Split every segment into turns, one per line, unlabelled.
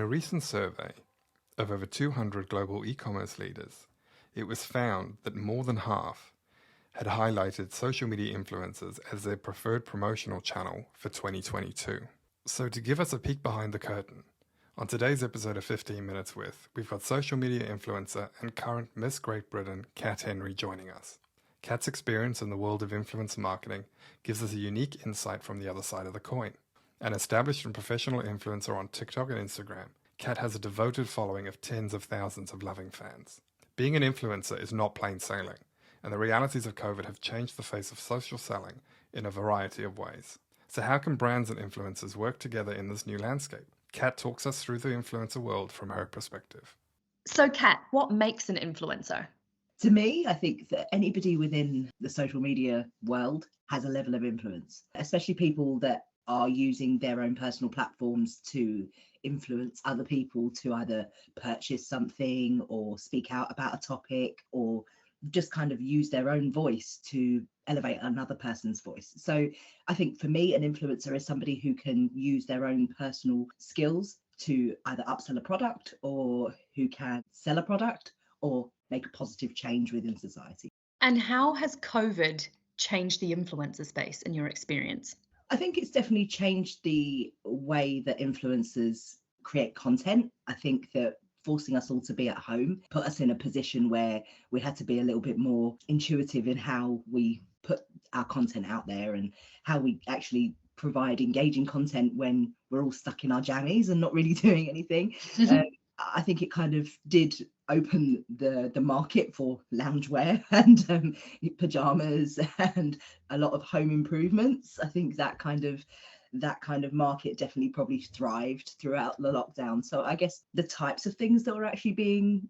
recent survey of over 200 global e-commerce leaders, it was found that more than half had highlighted social media influencers as their preferred promotional channel for 2022. So to give us a peek behind the curtain, on today's episode of 15 Minutes With, we've got social media influencer and current Miss Great Britain, Kat Henry, joining us. Kat's experience in the world of influencer marketing gives us a unique insight from the other side of the coin. An established and professional influencer on TikTok and Instagram, Kat has a devoted following of tens of thousands of loving fans. Being an influencer is not plain sailing, and the realities of COVID have changed the face of social selling in a variety of ways. So how can brands and influencers work together in this new landscape? Kat talks us through the influencer world from her perspective.
So Kat, what makes an influencer?
To me, I think that anybody within the social media world has a level of influence, especially people that are using their own personal platforms to influence other people to either purchase something or speak out about a topic or just kind of use their own voice to elevate another person's voice. So I think for me, an influencer is somebody who can use their own personal skills to either upsell a product or who can sell a product or make a positive change within society.
And how has COVID changed the influencer space in your experience?
I think it's definitely changed the way that influencers create content. I think that forcing us all to be at home put us in a position where we had to be a little bit more intuitive in how we put our content out there and how we actually provide engaging content when we're all stuck in our jammies and not really doing anything. I think it kind of did open the market for loungewear and pajamas and a lot of home improvements. I think that kind of market definitely probably thrived throughout the lockdown. So I guess the types of things that were actually being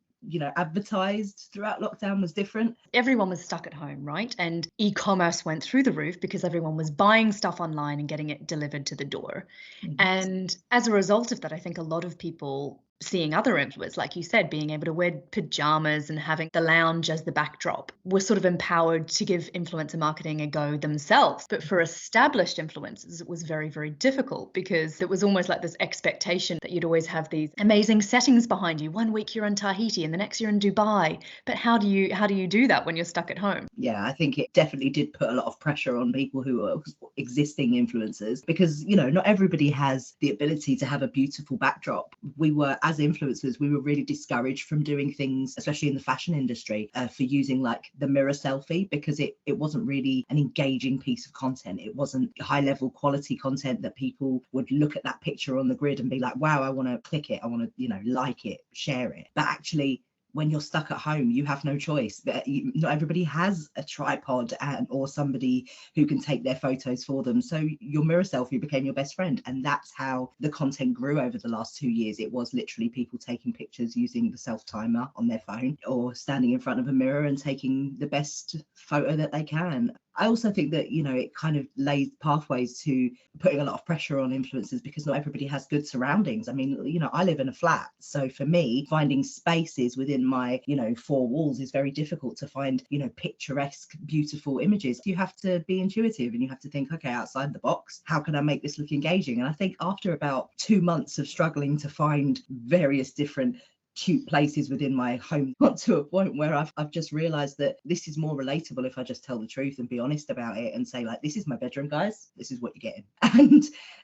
advertised throughout lockdown was different.
Everyone was stuck at home, right? And e-commerce went through the roof because everyone was buying stuff online and getting it delivered to the door. Mm-hmm. And as a result of that, I think a lot of people seeing other influencers, like you said, being able to wear pajamas and having the lounge as the backdrop, were sort of empowered to give influencer marketing a go themselves. But for established influencers, it was very, very difficult because it was almost like this expectation that you'd always have these amazing settings behind you. One week you're in Tahiti and the next you're in Dubai. But how do you do that when you're stuck at home?
Yeah, I think it definitely did put a lot of pressure on people who are existing influencers because, not everybody has the ability to have a beautiful backdrop. As influencers, we were really discouraged from doing things, especially in the fashion industry, for using like the mirror selfie because it wasn't really an engaging piece of content. It wasn't high level quality content that people would look at that picture on the grid and be like, wow, I want to click it. I want to, like it, share it. But actually, when you're stuck at home, you have no choice. But not everybody has a tripod or somebody who can take their photos for them. So your mirror selfie became your best friend. And that's how the content grew over the last 2 years. It was literally people taking pictures using the self timer on their phone or standing in front of a mirror and taking the best photo that they can. I also think that, it kind of lays pathways to putting a lot of pressure on influencers because not everybody has good surroundings. I mean, I live in a flat. So for me, finding spaces within my, 4 walls is very difficult to find, picturesque, beautiful images. You have to be intuitive and you have to think, okay, outside the box, how can I make this look engaging? And I think after about 2 months of struggling to find various different cute places within my home, got to a point where I've just realized that this is more relatable if I just tell the truth and be honest about it and say, like, this is my bedroom, guys, this is what you're getting.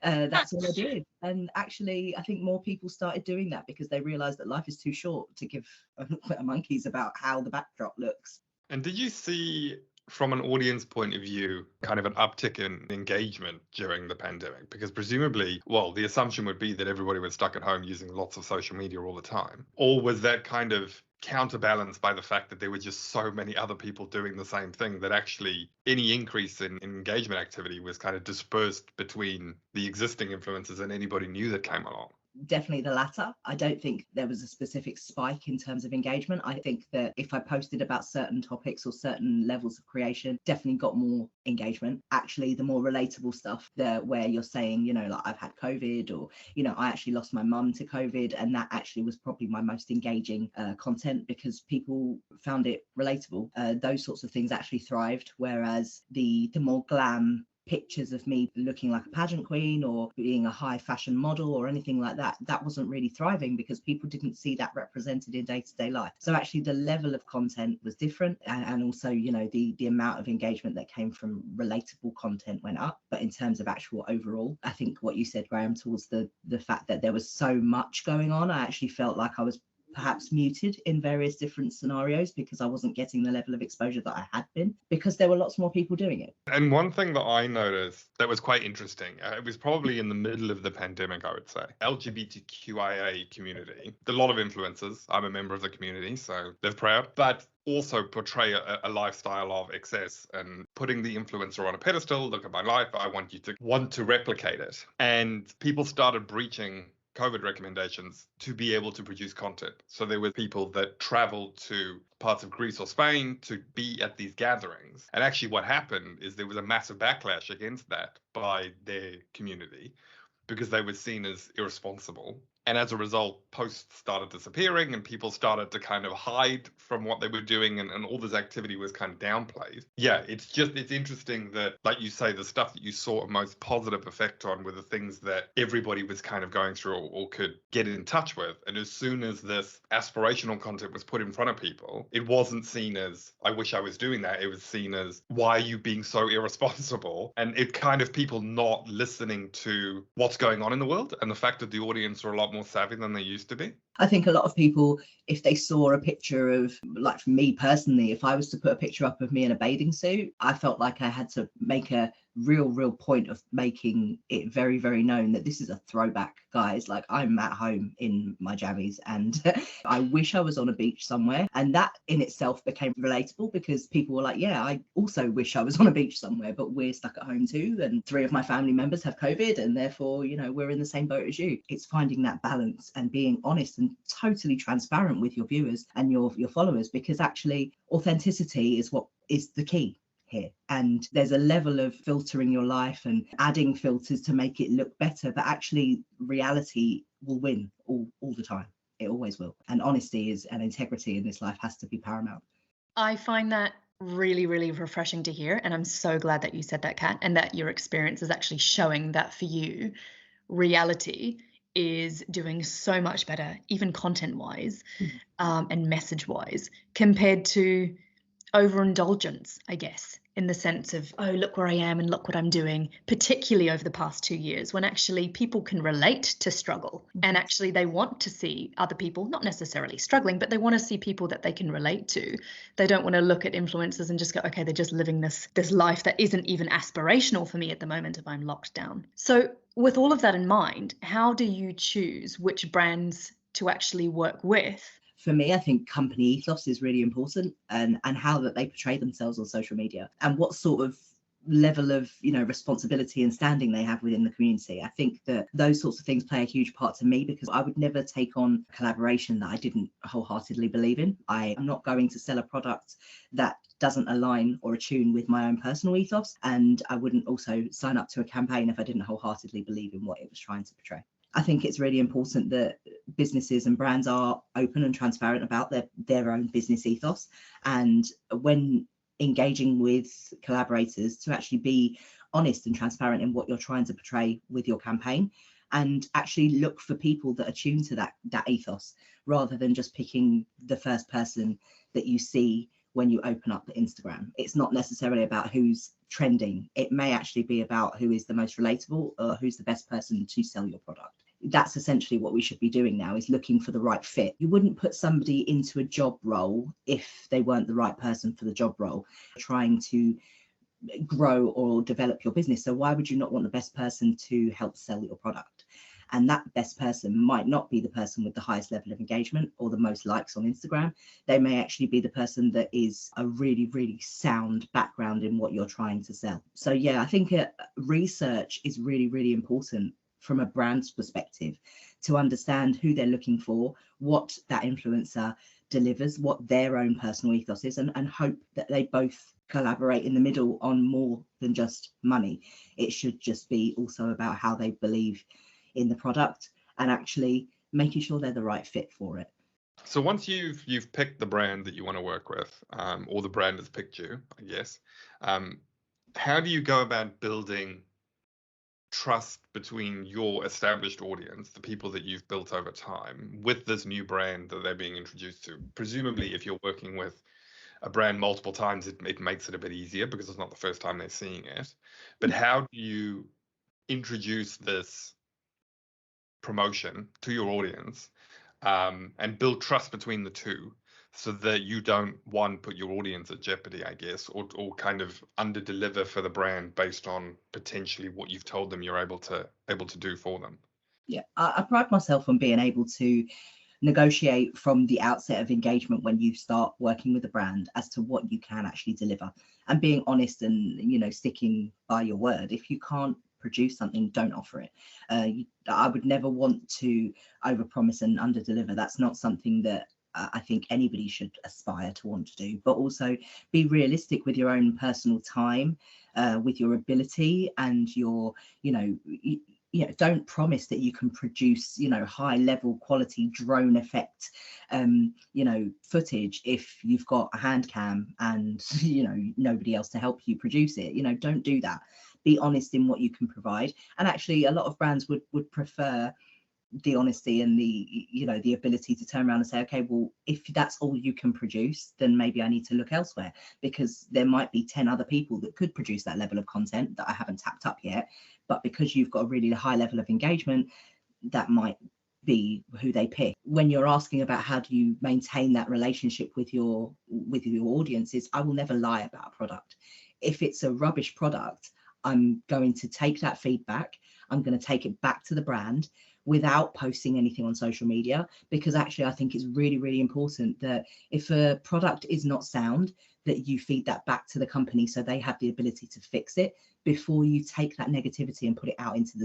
And that's all I did. And actually, I think more people started doing that because they realized that life is too short to give a monkeys about how the backdrop looks.
And did you see, from an audience point of view, kind of an uptick in engagement during the pandemic? Because presumably, the assumption would be that everybody was stuck at home using lots of social media all the time. Or was that kind of counterbalanced by the fact that there were just so many other people doing the same thing that actually any increase in engagement activity was kind of dispersed between the existing influencers and anybody new that came along?
Definitely the latter. I don't think there was a specific spike in terms of engagement. I think that if I posted about certain topics or certain levels of creation, definitely got more engagement. Actually, the more relatable stuff where you're saying, like I've had COVID or, I actually lost my mum to COVID. And that actually was probably my most engaging content because people found it relatable. Those sorts of things actually thrived. Whereas the more glam pictures of me looking like a pageant queen or being a high fashion model or anything like that, that wasn't really thriving because people didn't see that represented in day-to-day life. So actually the level of content was different, and also, you know, the amount of engagement that came from relatable content went up. But in terms of actual overall, I think what you said, Graham, towards the fact that there was so much going on, I actually felt like I was perhaps muted in various different scenarios because I wasn't getting the level of exposure that I had been, because there were lots more people doing it.
And one thing that I noticed that was quite interesting, it was probably in the middle of the pandemic, I would say, LGBTQIA community, a lot of influencers. I'm a member of the community, so live proud, but also portray a lifestyle of excess and putting the influencer on a pedestal. Look at my life. I want you to want to replicate it. And people started breaching COVID recommendations to be able to produce content. So there were people that traveled to parts of Greece or Spain to be at these gatherings. And actually what happened is there was a massive backlash against that by their community because they were seen as irresponsible. And as a result, posts started disappearing and people started to kind of hide from what they were doing, and all this activity was kind of downplayed. Yeah, it's interesting that, like you say, the stuff that you saw a most positive effect on were the things that everybody was kind of going through or could get in touch with. And as soon as this aspirational content was put in front of people, it wasn't seen as, I wish I was doing that. It was seen as, why are you being so irresponsible? And it kind of people not listening to what's going on in the world and the fact that the audience are a lot more savvy than they used to be.
I think a lot of people, if they saw a picture of, like for me personally, if I was to put a picture up of me in a bathing suit, I felt like I had to make a real point of making it very, very known that this is a throwback, guys. Like, I'm at home in my jammies and I wish I was on a beach somewhere. And that in itself became relatable because people were like, yeah, I also wish I was on a beach somewhere, but we're stuck at home too. And 3 of my family members have COVID and therefore, you know, we're in the same boat as you. It's finding that balance and being honest and totally transparent with your viewers and your followers, because actually authenticity is what is the key here. And there's a level of filtering your life and adding filters to make it look better, but actually reality will win all the time. It always will. And honesty is, and integrity in this life has to be paramount.
I find that really, really refreshing to hear. And I'm so glad that you said that, Kat, and that your experience is actually showing that for you, reality is doing so much better, even content-wise, and message-wise, compared to overindulgence, I guess, in the sense of, oh, look where I am and look what I'm doing, particularly over the past 2 years, when actually people can relate to struggle and actually they want to see other people, not necessarily struggling, but they want to see people that they can relate to. They don't want to look at influencers and just go, okay, they're just living this life that isn't even aspirational for me at the moment if I'm locked down. So with all of that in mind, how do you choose which brands to actually work with?
For me, I think company ethos is really important, and how that they portray themselves on social media and what sort of level of, you know, responsibility and standing they have within the community. I think that those sorts of things play a huge part to me, because I would never take on collaboration that I didn't wholeheartedly believe in. I am not going to sell a product that doesn't align or attune with my own personal ethos, and I wouldn't also sign up to a campaign if I didn't wholeheartedly believe in what it was trying to portray. I think it's really important that businesses and brands are open and transparent about their own business ethos, and when engaging with collaborators, to actually be honest and transparent in what you're trying to portray with your campaign, and actually look for people that are tuned to that ethos, rather than just picking the first person that you see when you open up the Instagram. It's not necessarily about who's trending. It may actually be about who is the most relatable or who's the best person to sell your product. That's essentially what we should be doing now, is looking for the right fit. You wouldn't put somebody into a job role if they weren't the right person for the job role, trying to grow or develop your business. So why would you not want the best person to help sell your product? And that best person might not be the person with the highest level of engagement or the most likes on Instagram. They may actually be the person that is a really, really sound background in what you're trying to sell. So yeah, I think research is really, really important from a brand's perspective, to understand who they're looking for, what that influencer delivers, what their own personal ethos is, and hope that they both collaborate in the middle on more than just money. It should just be also about how they believe in the product and actually making sure they're the right fit for it.
So once you've picked the brand that you want to work with, or the brand has picked you, I guess, how do you go about building trust between your established audience, the people that you've built over time, with this new brand that they're being introduced to? Presumably, if you're working with a brand multiple times, it makes it a bit easier because it's not the first time they're seeing it. But how do you introduce this promotion to your audience, and build trust between the two, so that you don't, one, put your audience at jeopardy, I guess, or kind of under deliver for the brand based on potentially what you've told them you're able to do for them?
Yeah, I pride myself on being able to negotiate from the outset of engagement when you start working with a brand as to what you can actually deliver, and being honest and, you know, sticking by your word. If you can't produce something, don't offer it. I would never want to overpromise and underdeliver. That's not something that I think anybody should aspire to want to do. But also be realistic with your own personal time, with your ability and your, you know, don't promise that you can produce, you know, high level quality drone effect, you know, footage if you've got a hand cam and, you know, nobody else to help you produce it. You know, don't do that. Be honest in what you can provide. And actually, a lot of brands would prefer the honesty and the, you know, the ability to turn around and say, okay, well, if that's all you can produce, then maybe I need to look elsewhere, because there might be 10 other people that could produce that level of content that I haven't tapped up yet. But because you've got a really high level of engagement, that might be who they pick. When you're asking about how do you maintain that relationship with your audiences, I will never lie about a product. If it's a rubbish product, I'm going to take that feedback, I'm going to take it back to the brand without posting anything on social media, because actually I think it's really important that if a product is not sound, that you feed that back to the company so they have the ability to fix it before you take that negativity and put it out into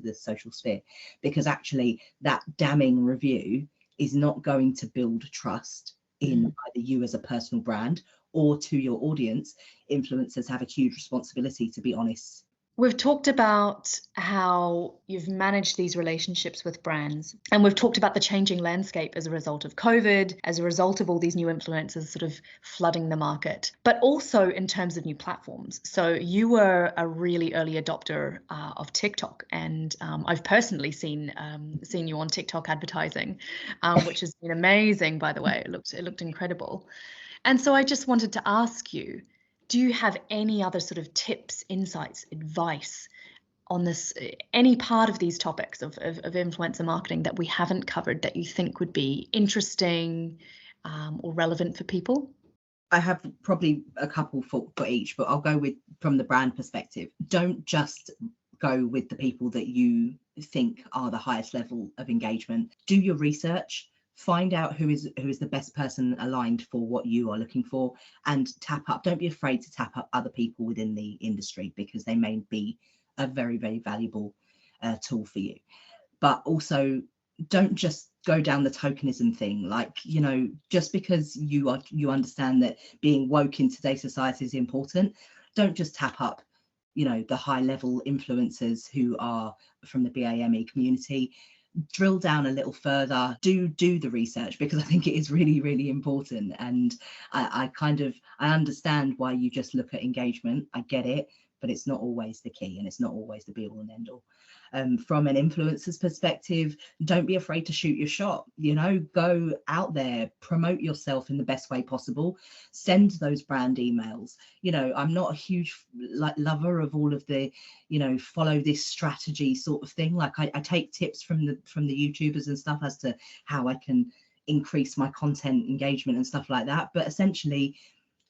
the social sphere. Because actually that damning review is not going to build trust in either you as a personal brand or to your audience. Influencers have a huge responsibility to be honest.
We've talked about how you've managed these relationships with brands, and we've talked about the changing landscape as a result of COVID, as a result of all these new influencers sort of flooding the market, but also in terms of new platforms. So you were a really early adopter of TikTok, and I've personally seen you on TikTok advertising, which has been amazing, by the way. It looked incredible. And so I just wanted to ask you, do you have any other sort of tips, insights, advice on this, any part of these topics of influencer marketing that we haven't covered that you think would be interesting or relevant for people?
I have probably a couple for each, but I'll go with from the brand perspective. Don't just go with the people that you think are the highest level of engagement. Do your research. Find out who is the best person aligned for what you are looking for, and tap up. Don't be afraid to tap up other people within the industry, because they may be a very valuable tool for you. But also, don't just go down the tokenism thing. Like, you know, just because you understand that being woke in today's society is important, don't just tap up, you know, the high level influencers who are from the BAME community. Drill down a little further, do the research, because I think it is really important. And I understand why you just look at engagement. I get it, but it's not always the key, and it's not always the be all and end all. From an influencer's perspective, don't be afraid to shoot your shot. You know, go out there, promote yourself in the best way possible, send those brand emails. You know, I'm not a huge lover of all of the, you know, follow this strategy sort of thing. Like I take tips from the YouTubers and stuff as to how I can increase my content engagement and stuff like that. But essentially,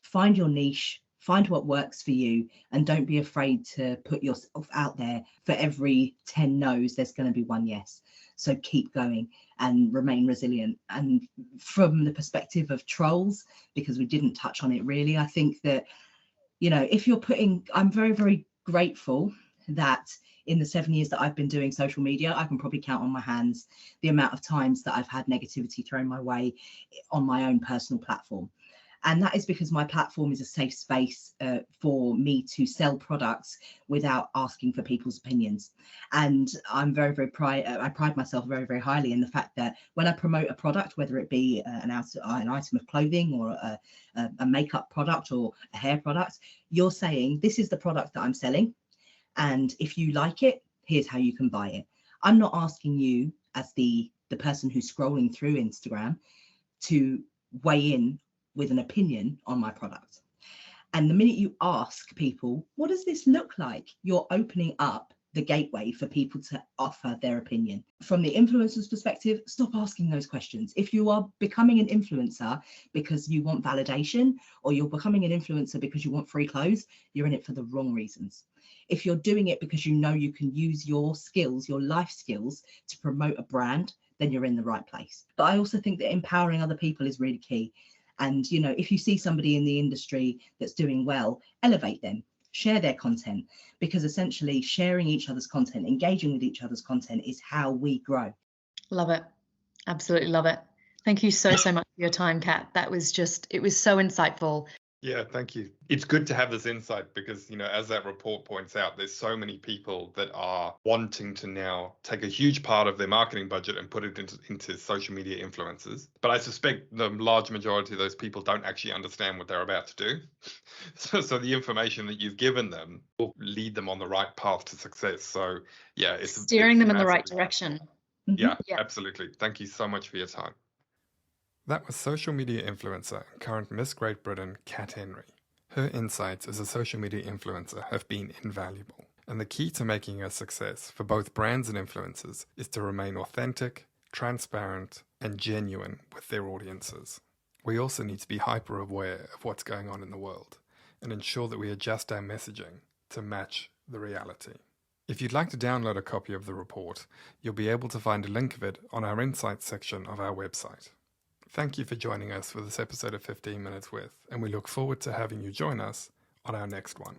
find your niche, find what works for you, and don't be afraid to put yourself out there. For every 10 no's, there's going to be one yes. So keep going and remain resilient. And from the perspective of trolls, because we didn't touch on it really, I think that, you know, if you're putting, I'm very grateful that in the 7 years that I've been doing social media, I can probably count on my hands the amount of times that I've had negativity thrown my way on my own personal platform. And that is because my platform is a safe space for me to sell products without asking for people's opinions. And I'm I pride myself very, very highly in the fact that when I promote a product, whether it be an item of clothing or a makeup product or a hair product, you're saying, this is the product that I'm selling. And if you like it, here's how you can buy it. I'm not asking you as the person who's scrolling through Instagram to weigh in with an opinion on my product. And the minute you ask people, what does this look like? You're opening up the gateway for people to offer their opinion. From the influencer's perspective, stop asking those questions. If you are becoming an influencer because you want validation, or you're becoming an influencer because you want free clothes, you're in it for the wrong reasons. If you're doing it because you know you can use your skills, your life skills, to promote a brand, then you're in the right place. But I also think that empowering other people is really key. And, you know, if you see somebody in the industry that's doing well, elevate them, share their content, because essentially sharing each other's content, engaging with each other's content is how we grow.
Love it. Absolutely love it. Thank you so much for your time, Kat. It was so insightful.
Yeah, thank you. It's good to have this insight because, you know, as that report points out, there's so many people that are wanting to now take a huge part of their marketing budget and put it into social media influencers. But I suspect the large majority of those people don't actually understand what they're about to do. So the information that you've given them will lead them on the right path to success. So yeah, it's
steering them in the right direction.
Yeah, absolutely. Thank you so much for your time. That was social media influencer and current Miss Great Britain, Kat Henry. Her insights as a social media influencer have been invaluable. And the key to making a success for both brands and influencers is to remain authentic, transparent, and genuine with their audiences. We also need to be hyper aware of what's going on in the world and ensure that we adjust our messaging to match the reality. If you'd like to download a copy of the report, you'll be able to find a link of it on our insights section of our website. Thank you for joining us for this episode of 15 Minutes With, and we look forward to having you join us on our next one.